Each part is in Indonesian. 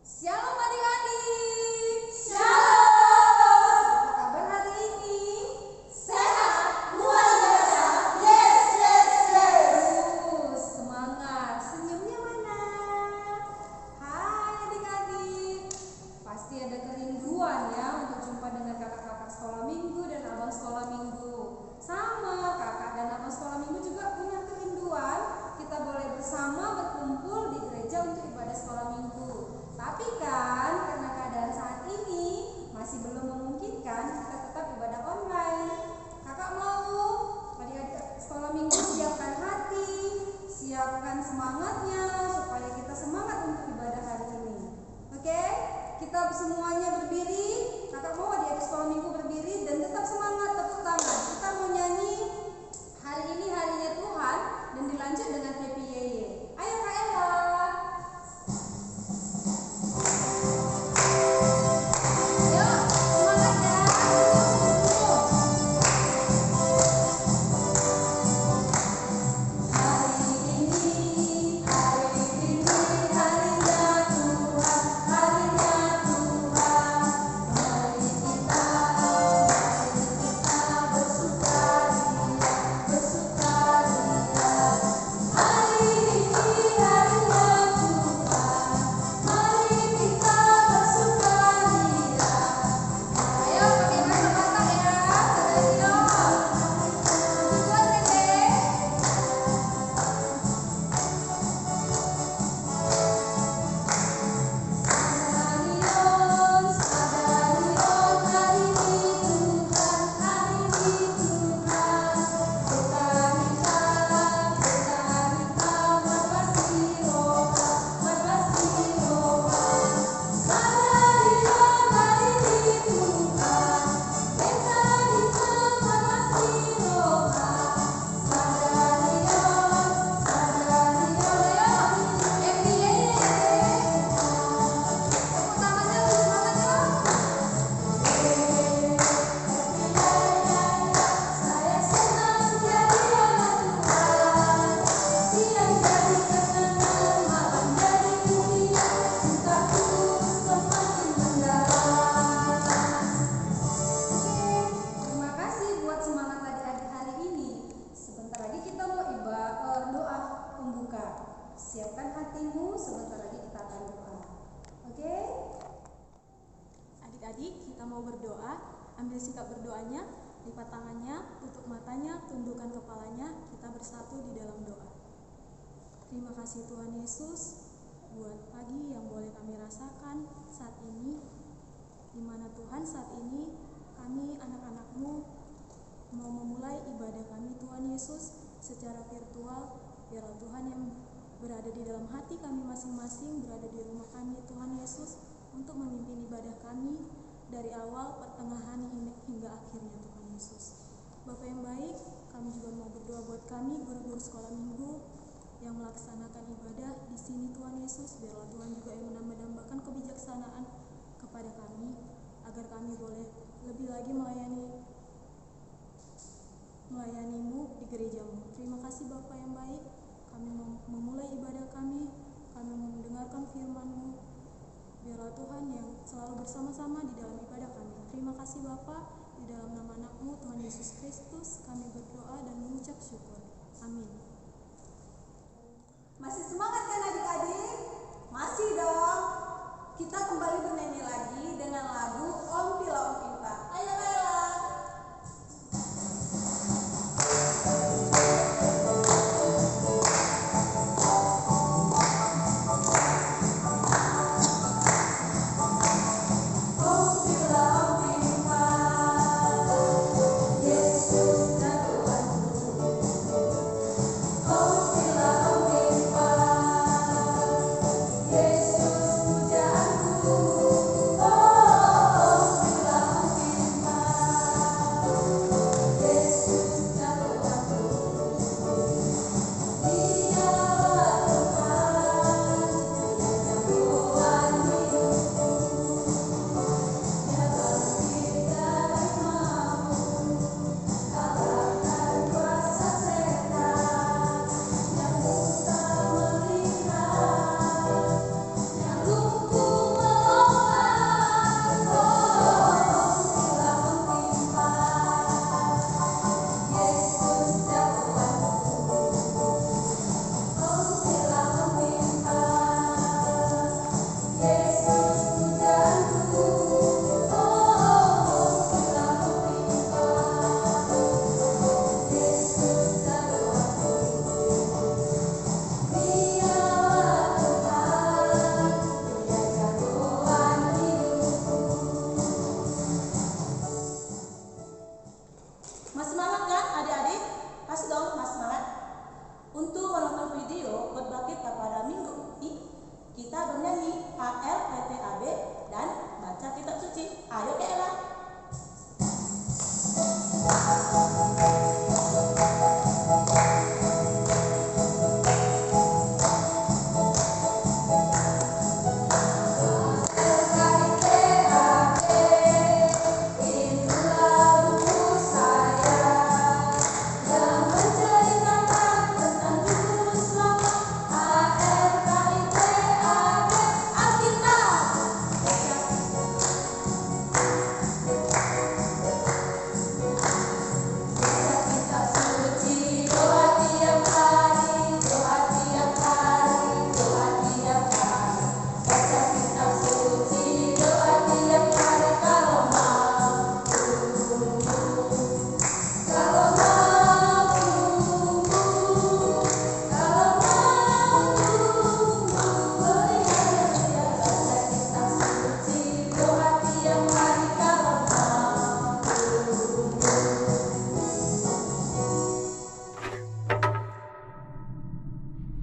Shalom adik-adik. Shalom. Apa kabar hari ini? Sehat, luar biasa. Yes, yes, yes. Semangat. Senyumnya mana? Hai adik-adik. Pasti ada kerinduan ya untuk jumpa dengan kakak-kakak sekolah minggu dan abang sekolah minggu. Sama, kakak dan abang sekolah minggu juga punya kerinduan. Kita boleh bersama berkumpul di gereja untuk ibadah sekolah minggu. Tapi kan karena keadaan saat ini masih belum memungkinkan, kita tetap ibadah online. Kakak mau adik-adik sekolah minggu siapkan hati, siapkan semangatnya supaya kita semangat untuk ibadah hari ini. Oke? Kita semuanya berdiri. Kakak mau adik-adik sekolah minggu berdiri dan tetap semangat, tepuk tangan. Kita mau nyanyi hari ini harinya Tuhan dan dilanjut dengan Happy Yeye. Ayo Kak Ella. Terima kasih buat semangat adik-adik hari ini. Sebentar lagi kita mau doa pembuka. Siapkan hatimu, sebentar lagi kita akan doa. Oke? Adik-adik, kita mau berdoa. Ambil sikap berdoanya, lipat tangannya, tutup matanya, tundukkan kepalanya. Kita bersatu di dalam doa. Terima kasih Tuhan Yesus buat pagi yang boleh kami rasakan saat ini, di mana Tuhan saat ini kami anak-anak-Mu mau memulai ibadah kami Tuhan Yesus secara virtual. Biarlah Tuhan yang berada di dalam hati kami masing-masing, berada di rumah kami Tuhan Yesus, untuk memimpin ibadah kami dari awal, pertengahan hingga akhirnya Tuhan Yesus. Bapa yang baik, kami juga mau berdoa buat kami guru-guru sekolah minggu yang melaksanakan ibadah di sini Tuhan Yesus. Biarlah Tuhan juga yang menambahkan kebijaksanaan kepada kami, agar kami boleh lebih lagi melayani-Mu di gereja-Mu. Terima kasih Bapa yang baik, kami memulai ibadah kami mendengarkan firman-Mu. Biarlah Tuhan yang selalu bersama-sama di dalam ibadah kami. Terima kasih Bapa, di dalam nama anak-Mu Tuhan Yesus Kristus kami berdoa dan mengucap syukur. Amin. Masih semangat kan adik-adik? Masih dong. Kita kembali bernyanyi lagi dengan lagu Om Pila Om Pinta. Ayo Ella. Oh, Pila, oh, Pila.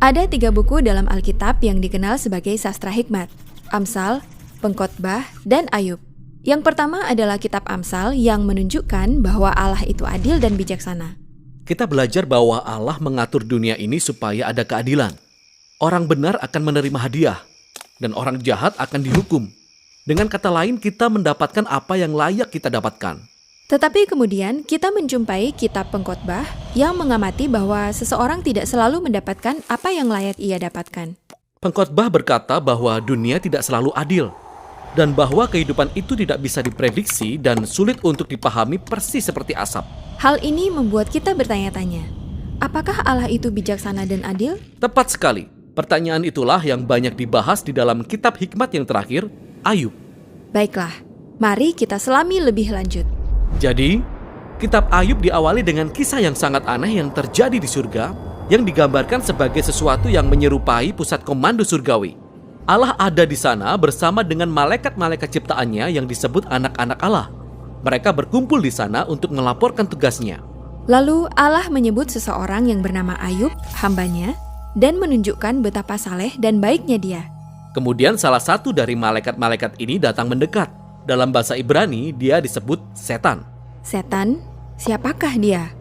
Ada 3 buku dalam Alkitab yang dikenal sebagai sastra hikmat: Amsal, Pengkhotbah, dan Ayub. Yang pertama adalah kitab Amsal yang menunjukkan bahwa Allah itu adil dan bijaksana. Kita belajar bahwa Allah mengatur dunia ini supaya ada keadilan. Orang benar akan menerima hadiah, dan orang jahat akan dihukum. Dengan kata lain, kita mendapatkan apa yang layak kita dapatkan. Tetapi kemudian kita menjumpai kitab Pengkhotbah yang mengamati bahwa seseorang tidak selalu mendapatkan apa yang layak ia dapatkan. Pengkhotbah berkata bahwa dunia tidak selalu adil, dan bahwa kehidupan itu tidak bisa diprediksi dan sulit untuk dipahami persis seperti asap. Hal ini membuat kita bertanya-tanya, apakah Allah itu bijaksana dan adil? Tepat sekali. Pertanyaan itulah yang banyak dibahas di dalam kitab hikmat yang terakhir, Ayub. Baiklah, mari kita selami lebih lanjut. Jadi, kitab Ayub diawali dengan kisah yang sangat aneh yang terjadi di surga, yang digambarkan sebagai sesuatu yang menyerupai pusat komando surgawi. Allah ada di sana bersama dengan malaikat-malaikat ciptaannya yang disebut anak-anak Allah. Mereka berkumpul di sana untuk melaporkan tugasnya. Lalu Allah menyebut seseorang yang bernama Ayub, hambanya, dan menunjukkan betapa saleh dan baiknya dia. Kemudian salah satu dari malaikat-malaikat ini datang mendekat. Dalam bahasa Ibrani, dia disebut setan. Setan? Siapakah dia?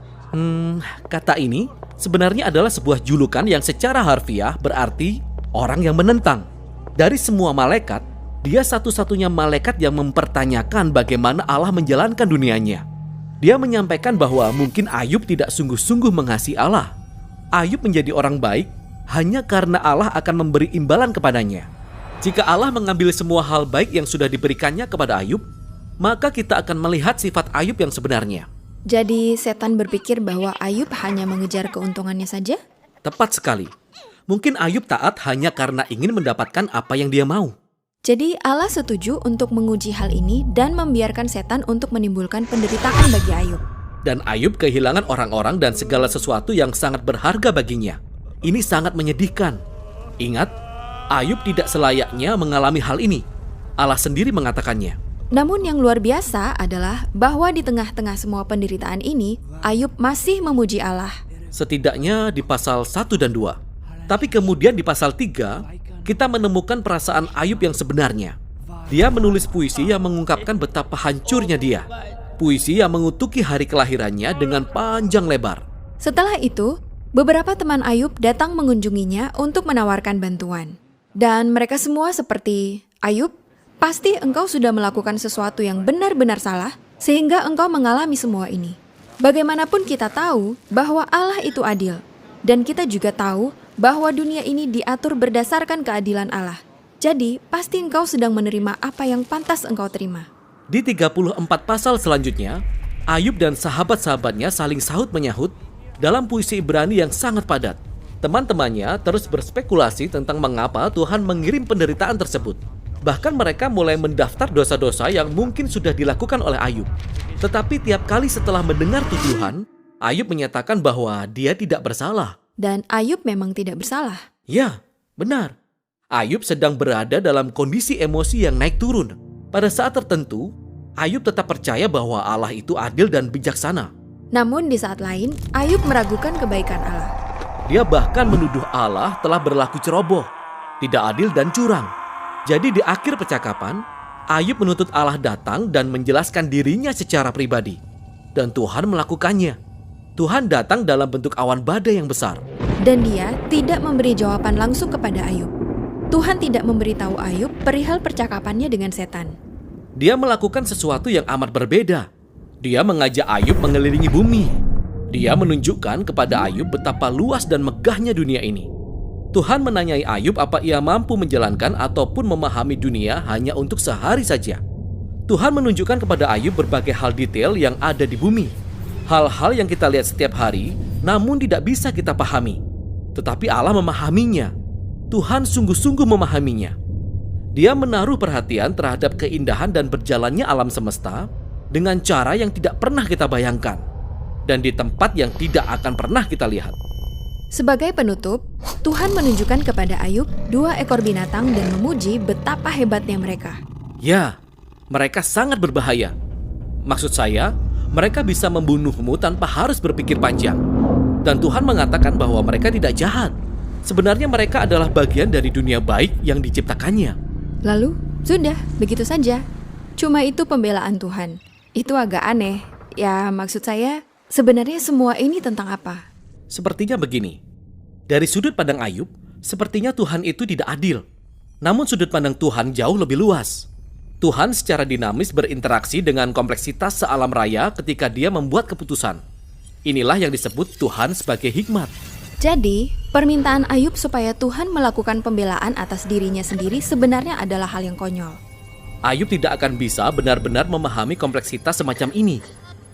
Kata ini sebenarnya adalah sebuah julukan yang secara harfiah berarti orang yang menentang. Dari semua malaikat, dia satu-satunya malaikat yang mempertanyakan bagaimana Allah menjalankan dunianya. Dia menyampaikan bahwa mungkin Ayub tidak sungguh-sungguh mengasihi Allah. Ayub menjadi orang baik hanya karena Allah akan memberi imbalan kepadanya. Jika Allah mengambil semua hal baik yang sudah diberikannya kepada Ayub, maka kita akan melihat sifat Ayub yang sebenarnya. Jadi setan berpikir bahwa Ayub hanya mengejar keuntungannya saja? Tepat sekali. Mungkin Ayub taat hanya karena ingin mendapatkan apa yang dia mau. Jadi Allah setuju untuk menguji hal ini dan membiarkan setan untuk menimbulkan penderitaan bagi Ayub. Dan Ayub kehilangan orang-orang dan segala sesuatu yang sangat berharga baginya. Ini sangat menyedihkan. Ingat, Ayub tidak selayaknya mengalami hal ini. Allah sendiri mengatakannya. Namun yang luar biasa adalah bahwa di tengah-tengah semua penderitaan ini, Ayub masih memuji Allah. Setidaknya di pasal 1 dan 2. Tapi kemudian di pasal 3, kita menemukan perasaan Ayub yang sebenarnya. Dia menulis puisi yang mengungkapkan betapa hancurnya dia. Puisi yang mengutuki hari kelahirannya dengan panjang lebar. Setelah itu, beberapa teman Ayub datang mengunjunginya untuk menawarkan bantuan. Dan mereka semua seperti, Ayub, pasti engkau sudah melakukan sesuatu yang benar-benar salah, sehingga engkau mengalami semua ini. Bagaimanapun kita tahu bahwa Allah itu adil, dan kita juga tahu bahwa dunia ini diatur berdasarkan keadilan Allah. Jadi, pasti engkau sedang menerima apa yang pantas engkau terima. Di 34 pasal selanjutnya, Ayub dan sahabat-sahabatnya saling sahut-menyahut dalam puisi Ibrani yang sangat padat. Teman-temannya terus berspekulasi tentang mengapa Tuhan mengirim penderitaan tersebut. Bahkan mereka mulai mendaftar dosa-dosa yang mungkin sudah dilakukan oleh Ayub. Tetapi tiap kali setelah mendengar tuduhan, Ayub menyatakan bahwa dia tidak bersalah. Dan Ayub memang tidak bersalah. Ya, benar. Ayub sedang berada dalam kondisi emosi yang naik turun. Pada saat tertentu, Ayub tetap percaya bahwa Allah itu adil dan bijaksana. Namun di saat lain, Ayub meragukan kebaikan Allah. Dia bahkan menuduh Allah telah berlaku ceroboh, tidak adil dan curang. Jadi di akhir percakapan, Ayub menuntut Allah datang dan menjelaskan dirinya secara pribadi. Dan Tuhan melakukannya. Tuhan datang dalam bentuk awan badai yang besar. Dan dia tidak memberi jawaban langsung kepada Ayub. Tuhan tidak memberitahu Ayub perihal percakapannya dengan setan. Dia melakukan sesuatu yang amat berbeda. Dia mengajak Ayub mengelilingi bumi. Dia menunjukkan kepada Ayub betapa luas dan megahnya dunia ini. Tuhan menanyai Ayub apa ia mampu menjalankan ataupun memahami dunia hanya untuk sehari saja. Tuhan menunjukkan kepada Ayub berbagai hal detail yang ada di bumi. Hal-hal yang kita lihat setiap hari, namun tidak bisa kita pahami. Tetapi Allah memahaminya. Tuhan sungguh-sungguh memahaminya. Dia menaruh perhatian terhadap keindahan dan berjalannya alam semesta dengan cara yang tidak pernah kita bayangkan. Dan di tempat yang tidak akan pernah kita lihat. Sebagai penutup, Tuhan menunjukkan kepada Ayub 2 ekor binatang dan memuji betapa hebatnya mereka. Ya, mereka sangat berbahaya. Maksud saya, mereka bisa membunuhmu tanpa harus berpikir panjang. Dan Tuhan mengatakan bahwa mereka tidak jahat. Sebenarnya mereka adalah bagian dari dunia baik yang diciptakannya. Lalu, sudah, begitu saja. Cuma itu pembelaan Tuhan. Itu agak aneh. Ya, maksud saya, sebenarnya semua ini tentang apa? Sepertinya begini. Dari sudut pandang Ayub, sepertinya Tuhan itu tidak adil. Namun sudut pandang Tuhan jauh lebih luas. Tuhan secara dinamis berinteraksi dengan kompleksitas sealam raya ketika Dia membuat keputusan. Inilah yang disebut Tuhan sebagai hikmat. Jadi, permintaan Ayub supaya Tuhan melakukan pembelaan atas dirinya sendiri sebenarnya adalah hal yang konyol. Ayub tidak akan bisa benar-benar memahami kompleksitas semacam ini,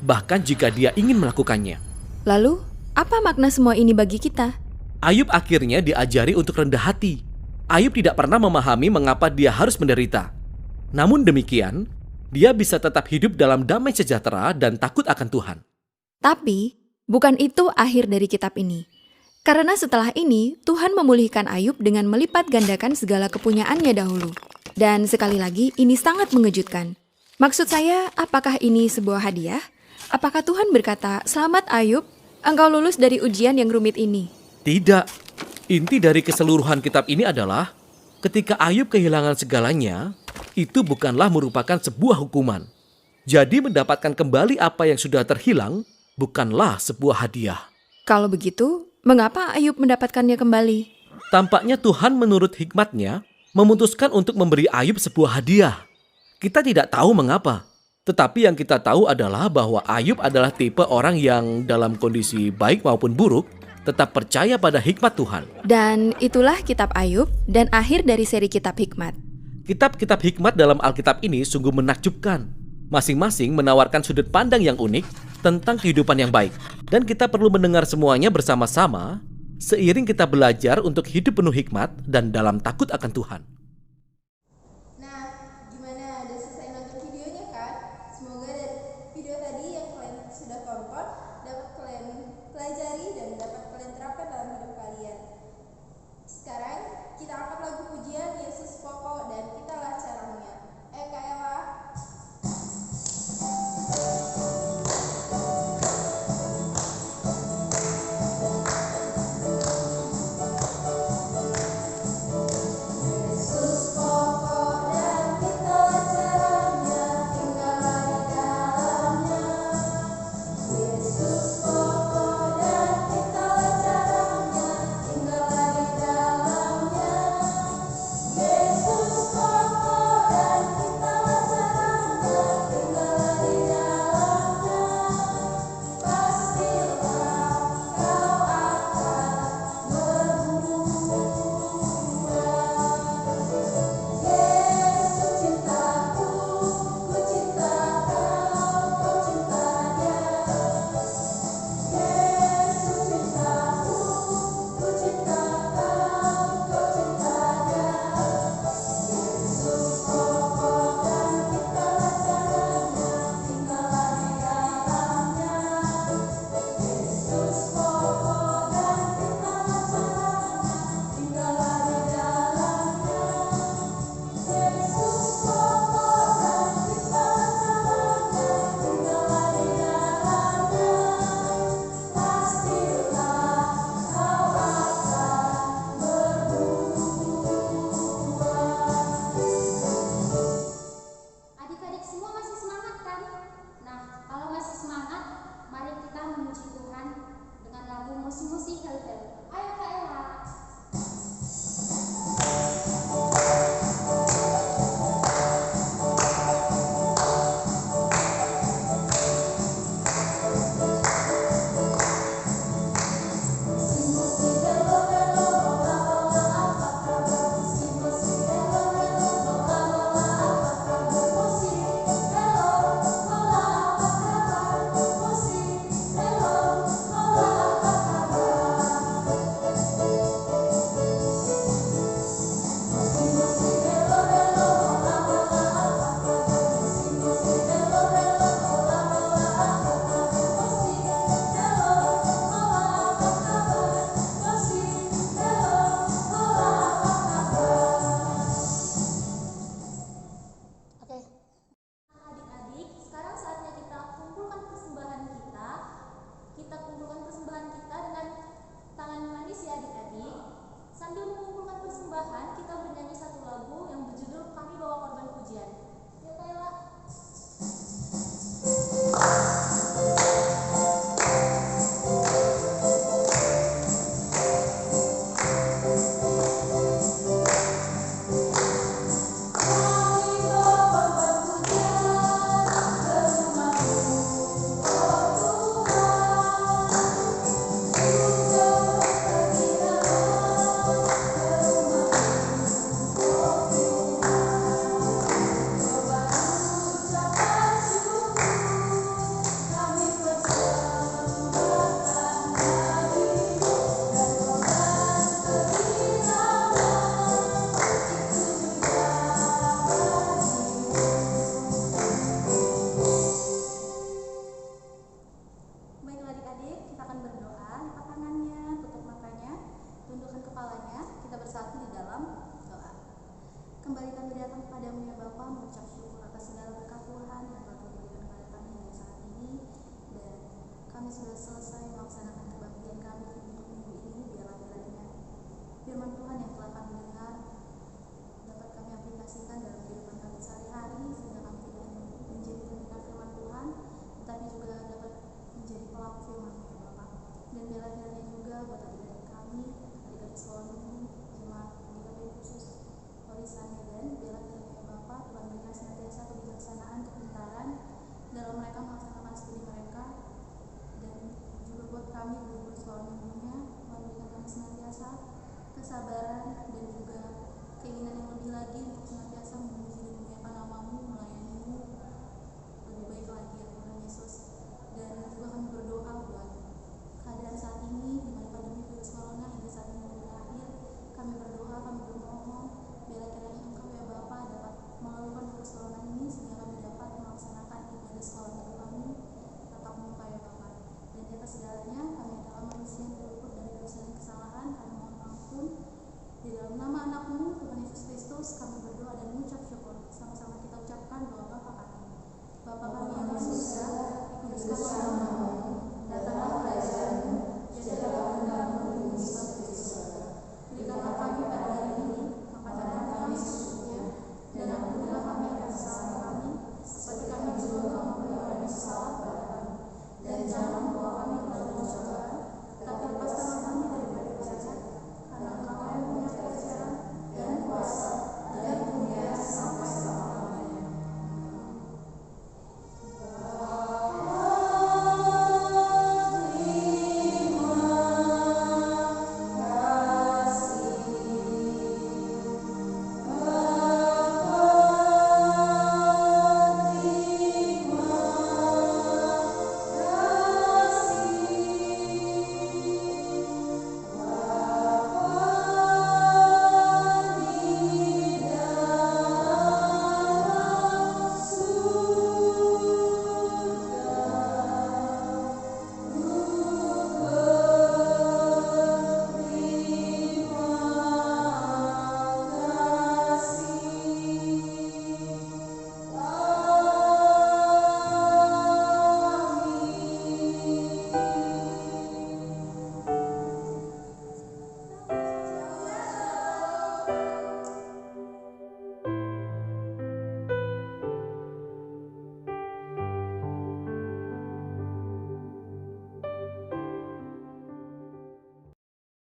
bahkan jika dia ingin melakukannya. Lalu, apa makna semua ini bagi kita? Ayub akhirnya diajari untuk rendah hati. Ayub tidak pernah memahami mengapa dia harus menderita. Namun demikian, dia bisa tetap hidup dalam damai sejahtera dan takut akan Tuhan. Tapi, bukan itu akhir dari kitab ini. Karena setelah ini, Tuhan memulihkan Ayub dengan melipat gandakan segala kepunyaannya dahulu. Dan sekali lagi, ini sangat mengejutkan. Maksud saya, apakah ini sebuah hadiah? Apakah Tuhan berkata, "Selamat Ayub, engkau lulus dari ujian yang rumit ini"? Tidak. Inti dari keseluruhan kitab ini adalah, ketika Ayub kehilangan segalanya, itu bukanlah merupakan sebuah hukuman. Jadi mendapatkan kembali apa yang sudah terhilang, bukanlah sebuah hadiah. Kalau begitu, mengapa Ayub mendapatkannya kembali? Tampaknya Tuhan menurut hikmatnya memutuskan untuk memberi Ayub sebuah hadiah. Kita tidak tahu mengapa. Tetapi yang kita tahu adalah bahwa Ayub adalah tipe orang yang dalam kondisi baik maupun buruk, tetap percaya pada hikmat Tuhan. Dan itulah kitab Ayub dan akhir dari seri kitab hikmat. Kitab-kitab hikmat dalam Alkitab ini sungguh menakjubkan. Masing-masing menawarkan sudut pandang yang unik tentang kehidupan yang baik. Dan kita perlu mendengar semuanya bersama-sama seiring kita belajar untuk hidup penuh hikmat dan dalam takut akan Tuhan.